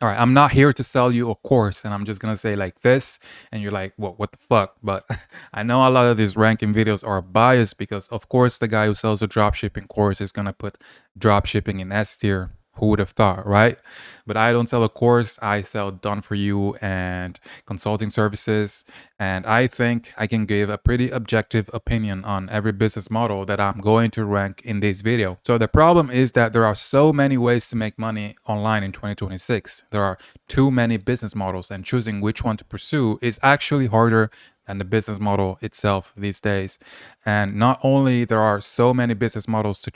All right, I'm not here to sell you a course, and I'm just gonna say like this, and you're like, what the fuck? But I know a lot of these ranking videos are biased because, of course, the guy who sells a dropshipping course is gonna put dropshipping in S tier. Who would have thought, right? But I don't sell a course, I sell done for you and consulting services. And I think I can give a pretty objective opinion on every business model that I'm going to rank in this video. So the problem is that there are so many ways to make money online in 2026. There are too many business models, and choosing which one to pursue is actually harder than the business model itself these days. And not only there are so many business models to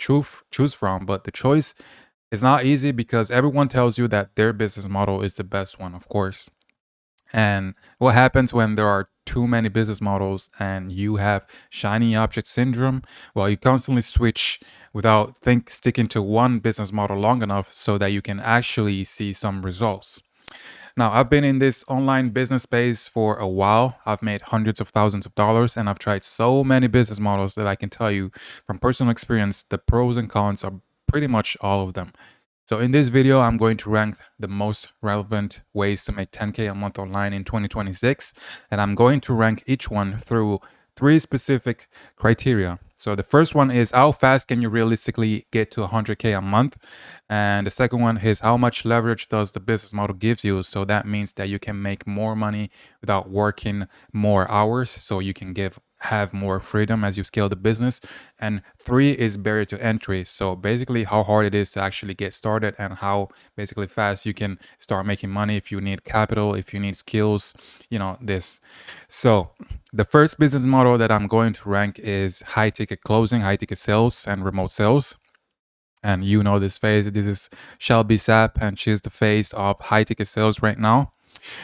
choose from, but the choice is not easy because everyone tells you that their business model is the best one, of course. And what happens when there are too many business models and you have shiny object syndrome? Well, you constantly switch without sticking to one business model long enough so that you can actually see some results. Now, I've been in this online business space for a while. I've made hundreds of thousands of dollars and I've tried so many business models that I can tell you from personal experience the pros and cons are pretty much all of them. So in this video, I'm going to rank the most relevant ways to make 10K a month online in 2026. And I'm going to rank each one through three specific criteria. So the first one is how fast can you realistically get to 100K a month? And the second one is how much leverage does the business model gives you? So that means that you can make more money without working more hours. So you can have more freedom as you scale the business. And three is barrier to entry. So basically how hard it is to actually get started and how basically fast you can start making money if you need capital, if you need skills, this. So the first business model that I'm going to rank is high ticket closing, high ticket sales, and remote sales. And you know this face. This is Shelby Sapp, and she's the face of high ticket sales right now.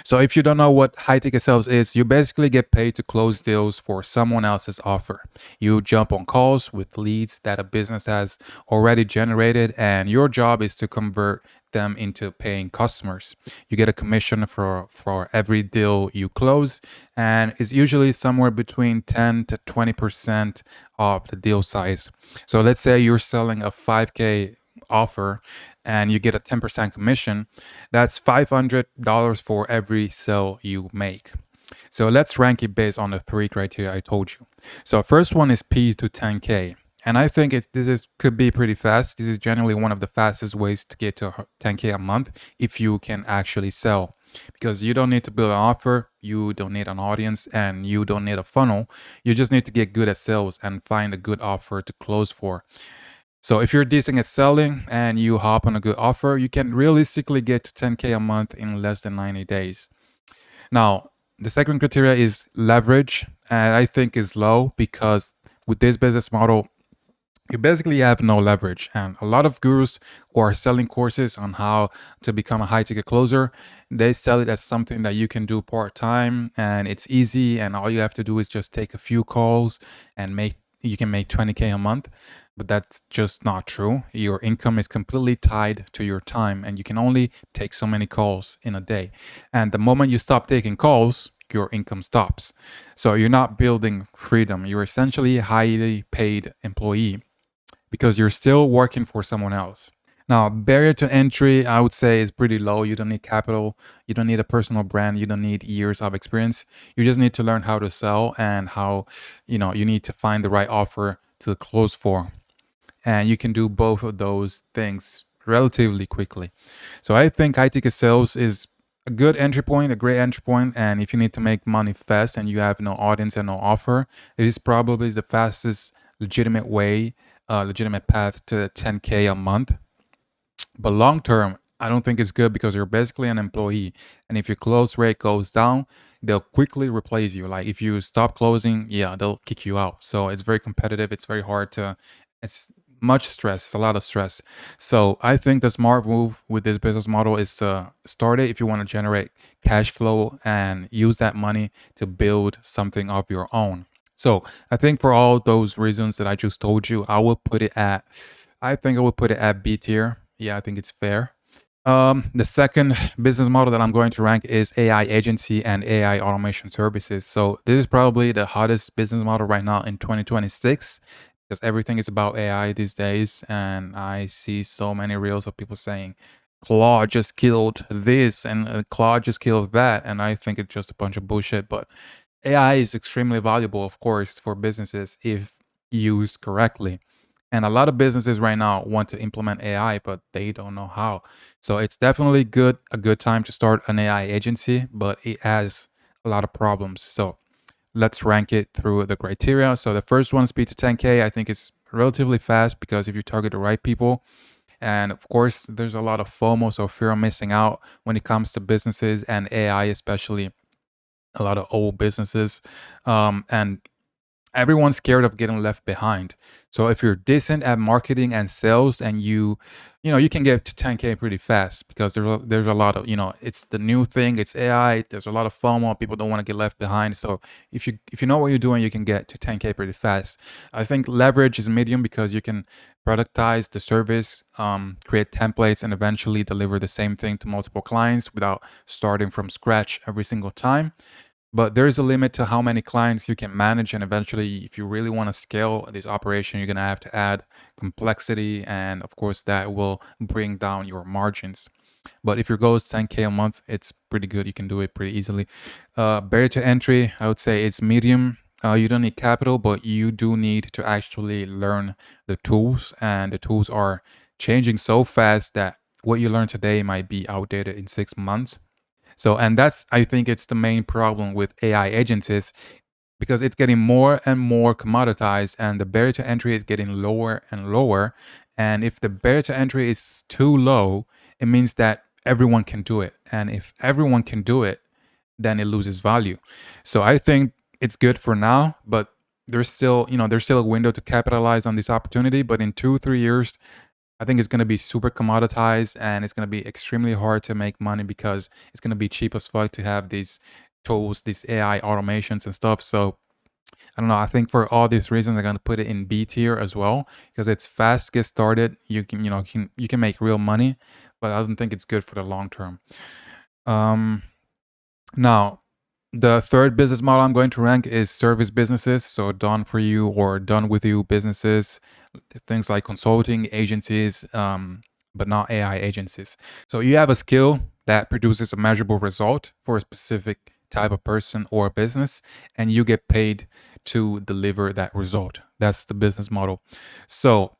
So if you don't know what high ticket sales is, you basically get paid to close deals for someone else's offer. You jump on calls with leads that a business has already generated, and your job is to convert them into paying customers. You get a commission for every deal you close, and it's usually somewhere between 10 to 20% of the deal size. So let's say you're selling a 5K offer and you get a 10% commission, that's $500 for every sale you make. So let's rank it based on the three criteria I told you. So first one is P to 10K. And I think could be pretty fast. This is generally one of the fastest ways to get to 10K a month if you can actually sell. Because you don't need to build an offer, you don't need an audience, and you don't need a funnel. You just need to get good at sales and find a good offer to close for. So if you're decent at selling and you hop on a good offer, you can realistically get to 10K a month in less than 90 days. Now, the second criteria is leverage, and I think is low because with this business model, you basically have no leverage. And a lot of gurus who are selling courses on how to become a high ticket closer, they sell it as something that you can do part time and it's easy. And all you have to do is just take a few calls and you can make 20K a month. But that's just not true. Your income is completely tied to your time and you can only take so many calls in a day. And the moment you stop taking calls, your income stops. So you're not building freedom. You're essentially a highly paid employee because you're still working for someone else. Now, barrier to entry, I would say, is pretty low. You don't need capital. You don't need a personal brand. You don't need years of experience. You just need to learn how to sell and how, you need to find the right offer to close for. And you can do both of those things relatively quickly. So I think high ticket sales is a good entry point, a great entry point. And if you need to make money fast and you have no audience and no offer, it is probably the fastest legitimate way, legitimate path to 10K a month. But long term, I don't think it's good because you're basically an employee. And if your close rate goes down, they'll quickly replace you. Like if you stop closing, yeah, they'll kick you out. So it's very competitive. It's very hard it's much stress, a lot of stress. So I think the smart move with this business model is to start it if you want to generate cash flow and use that money to build something of your own. So I think for all those reasons that I just told you, I think I would put it at B tier. Yeah, I think it's fair. The second business model that I'm going to rank is AI agency and AI automation services. So this is probably the hottest business model right now in 2026 because everything is about AI these days. And I see so many reels of people saying Claude just killed this and Claude just killed that. And I think it's just a bunch of bullshit. But AI is extremely valuable, of course, for businesses if used correctly. And a lot of businesses right now want to implement AI, but they don't know how. So it's definitely a good time to start an AI agency, but it has a lot of problems. So let's rank it through the criteria. So the first one, speed to 10K, I think it's relatively fast because if you target the right people, and of course, there's a lot of FOMO, so fear of missing out when it comes to businesses and AI, especially a lot of old businesses. And everyone's scared of getting left behind. So if you're decent at marketing and sales and you can get to 10K pretty fast because there's a lot of, it's the new thing, it's AI, there's a lot of FOMO, people don't want to get left behind. So if you know what you're doing, you can get to 10K pretty fast. I think leverage is medium because you can productize the service, create templates and eventually deliver the same thing to multiple clients without starting from scratch every single time. But there is a limit to how many clients you can manage. And eventually, if you really want to scale this operation, you're going to have to add complexity. And of course, that will bring down your margins. But if your goal is 10K a month, it's pretty good. You can do it pretty easily. Barrier to entry, I would say it's medium. You don't need capital, but you do need to actually learn the tools. And the tools are changing so fast that what you learn today might be outdated in 6 months. So, and that's, I think it's the main problem with AI agencies because it's getting more and more commoditized and the barrier to entry is getting lower and lower. And if the barrier to entry is too low, it means that everyone can do it. And if everyone can do it, then it loses value. So I think it's good for now, but there's still a window to capitalize on this opportunity. But in 2, 3 years, I think it's going to be super commoditized and it's going to be extremely hard to make money because it's going to be cheap as fuck to have these tools, these AI automations and stuff. So I don't know. I think for all these reasons, I'm going to put it in B tier as well because it's fast, get started. You can make real money, but I don't think it's good for the long term. Um, Now, the third business model I'm going to rank is service businesses. So done for you or done with you businesses, things like consulting agencies, but not AI agencies. So you have a skill that produces a measurable result for a specific type of person or business, and you get paid to deliver that result. That's the business model. So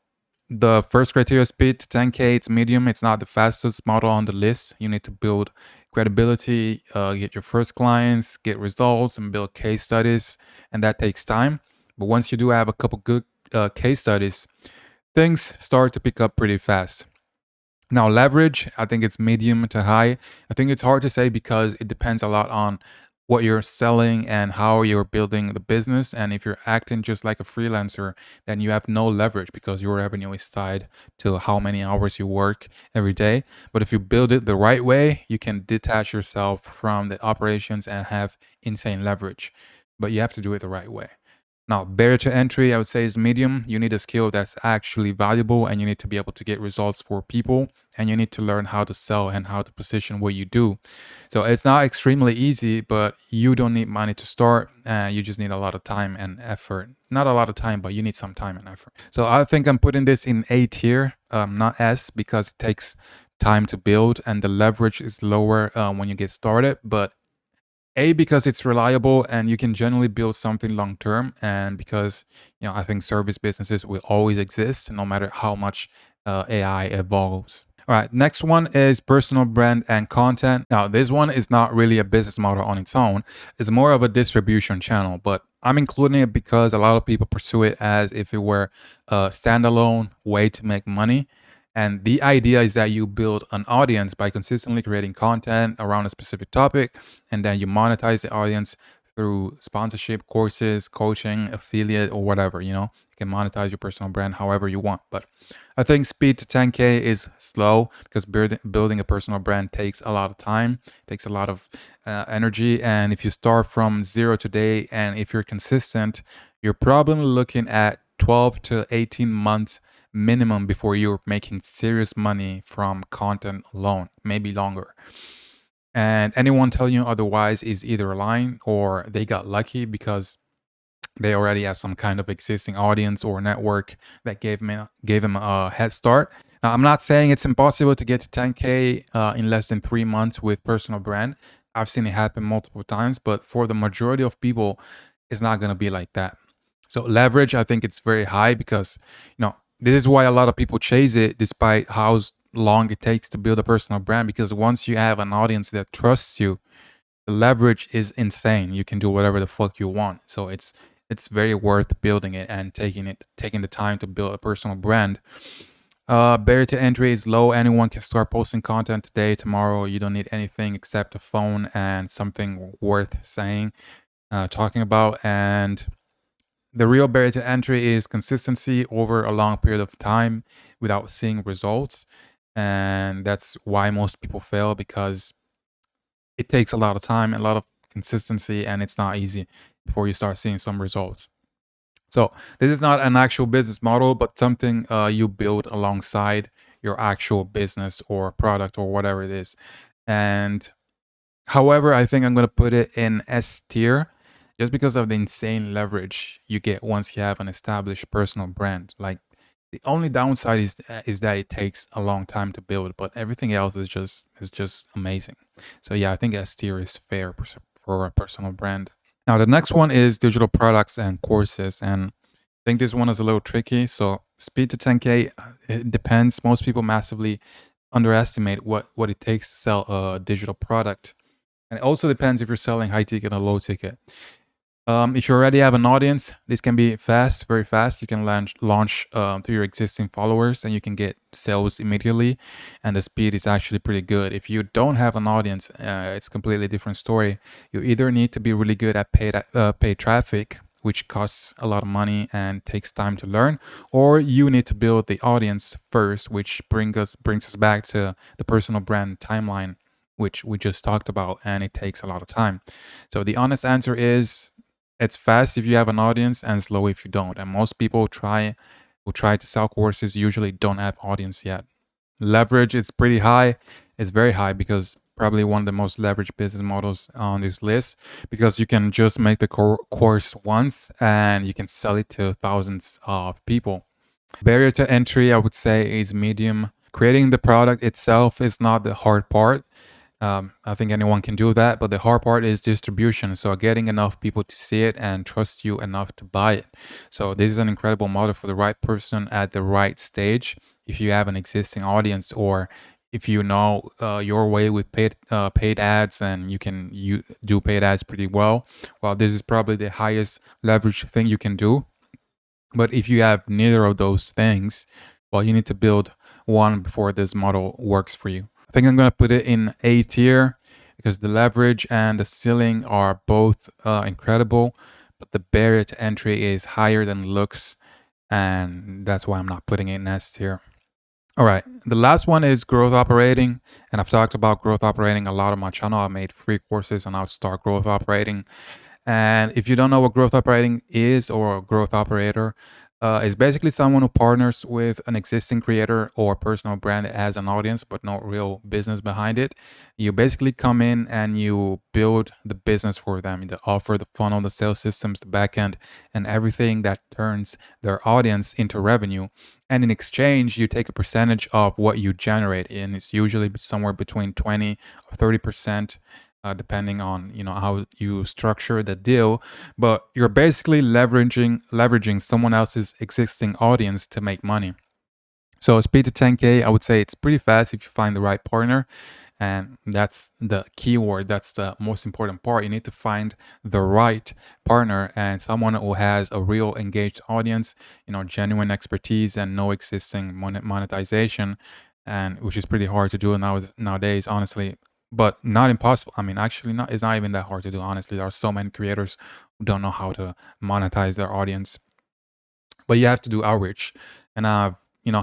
the first criteria is speed to 10K. It's medium. It's not the fastest model on the list. You need to build credibility, get your first clients, get results, and build case studies. And that takes time. But once you do have a couple good case studies, things start to pick up pretty fast. Now, leverage, I think it's medium to high. I think it's hard to say because it depends a lot on what you're selling and how you're building the business. And if you're acting just like a freelancer, then you have no leverage because your revenue is tied to how many hours you work every day. But if you build it the right way, you can detach yourself from the operations and have insane leverage. But you have to do it the right way. Now, barrier to entry, I would say, is medium. You need a skill that's actually valuable and you need to be able to get results for people and you need to learn how to sell and how to position what you do. So it's not extremely easy, but you don't need money to start. You just need a lot of time and effort. Not a lot of time, but you need some time and effort. So I think I'm putting this in A tier, not S, because it takes time to build and the leverage is lower when you get started. But a, because it's reliable and you can generally build something long term, and because I think service businesses will always exist no matter how much AI evolves. All right, next one is personal brand and content. Now, this one is not really a business model on its own. It's more of a distribution channel, but I'm including it because a lot of people pursue it as if it were a standalone way to make money. And the idea is that you build an audience by consistently creating content around a specific topic, and then you monetize the audience through sponsorship, courses, coaching, affiliate, or whatever. You can monetize your personal brand however you want. But I think speed to 10K is slow because building a personal brand takes a lot of time, takes a lot of energy. And if you start from zero today, and if you're consistent, you're probably looking at 12 to 18 months minimum before you're making serious money from content alone, maybe longer. And anyone telling you otherwise is either lying or they got lucky because they already have some kind of existing audience or network that gave them a head start. Now, I'm not saying it's impossible to get to 10K in less than 3 months with personal brand. I've seen it happen multiple times, but for the majority of people, it's not going to be like that. So leverage, I think it's very high because, this is why a lot of people chase it despite how long it takes to build a personal brand. Because once you have an audience that trusts you, the leverage is insane. You can do whatever the fuck you want. So it's very worth building it and taking the time to build a personal brand. Barrier to entry is low. Anyone can start posting content today, tomorrow. You don't need anything except a phone and something worth saying, talking about. And the real barrier to entry is consistency over a long period of time without seeing results. And that's why most people fail, because it takes a lot of time, a lot of consistency, and it's not easy before you start seeing some results. So this is not an actual business model, but something you build alongside your actual business or product or whatever it is. And however, I think I'm going to put it in S tier just because of the insane leverage you get once you have an established personal brand. Like, the only downside is that it takes a long time to build, but everything else is just amazing. So yeah, I think S tier is fair for a personal brand. Now the next one is digital products and courses, and I think this one is a little tricky. So speed to 10K, it depends. Most people massively underestimate what it takes to sell a digital product, and it also depends if you're selling high ticket or low ticket. If you already have an audience, this can be fast, very fast. You can launch to your existing followers, and you can get sales immediately, and the speed is actually pretty good. If you don't have an audience, it's a completely different story. You either need to be really good at paid traffic, which costs a lot of money and takes time to learn, or you need to build the audience first, which brings us back to the personal brand timeline, which we just talked about, and it takes a lot of time. So the honest answer is, it's fast if you have an audience and slow if you don't. And most people who try to sell courses usually don't have audience yet. Leverage is pretty high. It's very high because probably one of the most leveraged business models on this list, because you can just make the course once and you can sell it to thousands of people. Barrier to entry, I would say, is medium. Creating the product itself is not the hard part. I think anyone can do that, but the hard part is distribution. So getting enough people to see it and trust you enough to buy it. So this is an incredible model for the right person at the right stage. If you have an existing audience, or if you know your way with paid ads, and you do paid ads pretty well, this is probably the highest leverage thing you can do. But if you have neither of those things, you need to build one before this model works for you. I think I'm going to put it in A tier because the leverage and the ceiling are both incredible, but the barrier to entry is higher than looks, and that's why I'm not putting it in S tier. All right, the last one is growth operating, and I've talked about growth operating a lot on my channel. I made free courses on how to start growth operating. And if you don't know what growth operating is, or a growth operator, is basically someone who partners with an existing creator or personal brand that has an audience but no real business behind it. You basically come in and you build the business for them, the offer, the funnel, the sales systems, the backend, and everything that turns their audience into revenue. And in exchange, you take a percentage of what you generate, and it's usually somewhere between 20 or 30%. Depending on how you structure the deal, but you're basically leveraging someone else's existing audience to make money. So speed to 10K, I would say it's pretty fast if you find the right partner. And that's the keyword. That's the most important part. You need to find the right partner and someone who has a real engaged audience, genuine expertise and no existing monetization, and which is pretty hard to do nowadays, honestly. But not impossible. I mean, actually, it's not even that hard to do. Honestly, there are so many creators who don't know how to monetize their audience. But you have to do outreach, and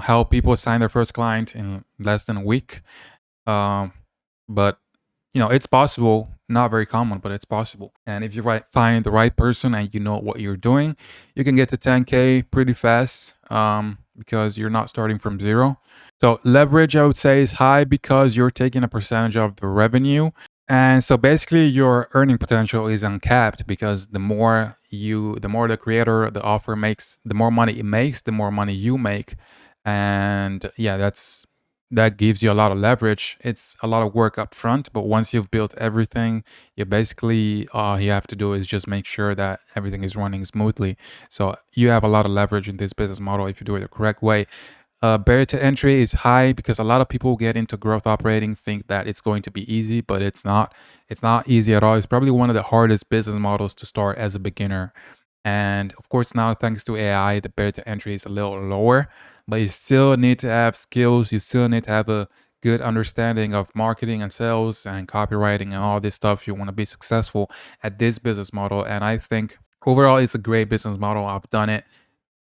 help people sign their first client in less than a week. Um, but it's possible. Not very common, but it's possible. And if you find the right person and you know what you're doing, you can get to 10K pretty fast. Because you're not starting from zero. So leverage, I would say, is high because you're taking a percentage of the revenue. And so basically your earning potential is uncapped, because the more the creator, the offer makes, the more money it makes, the more money you make. And yeah, that gives you a lot of leverage. It's a lot of work up front, but once you've built everything, you basically all you have to do is just make sure that everything is running smoothly. So you have a lot of leverage in this business model if you do it the correct way. Barrier to entry is high because a lot of people get into growth operating, think that it's going to be easy, but it's not. It's not easy at all. It's probably one of the hardest business models to start as a beginner. And of course, now thanks to AI, the barrier to entry is a little lower, but you still need to have skills. You still need to have a good understanding of marketing and sales and copywriting and all this stuff. You want to be successful at this business model. And I think overall, it's a great business model. I've done it.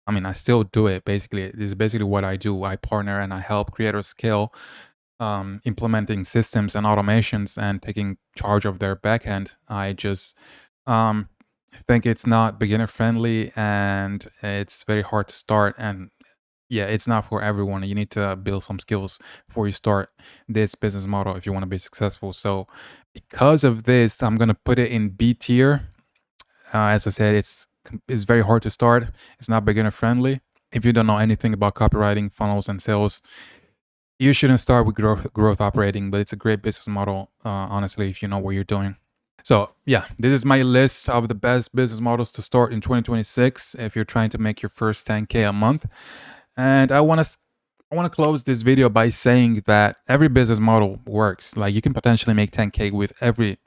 I mean, I still do it. Basically, this is basically what I do. I partner and I help creators scale, implementing systems and automations and taking charge of their backend. I just um, think it's not beginner friendly and it's very hard to start. And yeah, it's not for everyone. You need to build some skills before you start this business model if you want to be successful. So, because of this, I'm gonna put it in B tier. As I said, it's very hard to start. It's not beginner friendly. If you don't know anything about copywriting, funnels, and sales, you shouldn't start with growth operating. But it's a great business model, honestly, if you know what you're doing. So yeah, this is my list of the best business models to start in 2026 if you're trying to make your first 10K a month. And I want to close this video by saying that every business model works. Like you can potentially make 10K with every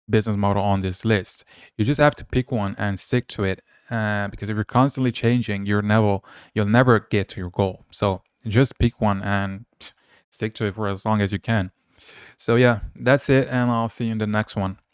business model on this list. You just have to pick one and stick to it. Because if you're constantly changing, you'll never get to your goal. So just pick one and stick to it for as long as you can. So yeah, that's it, and I'll see you in the next one.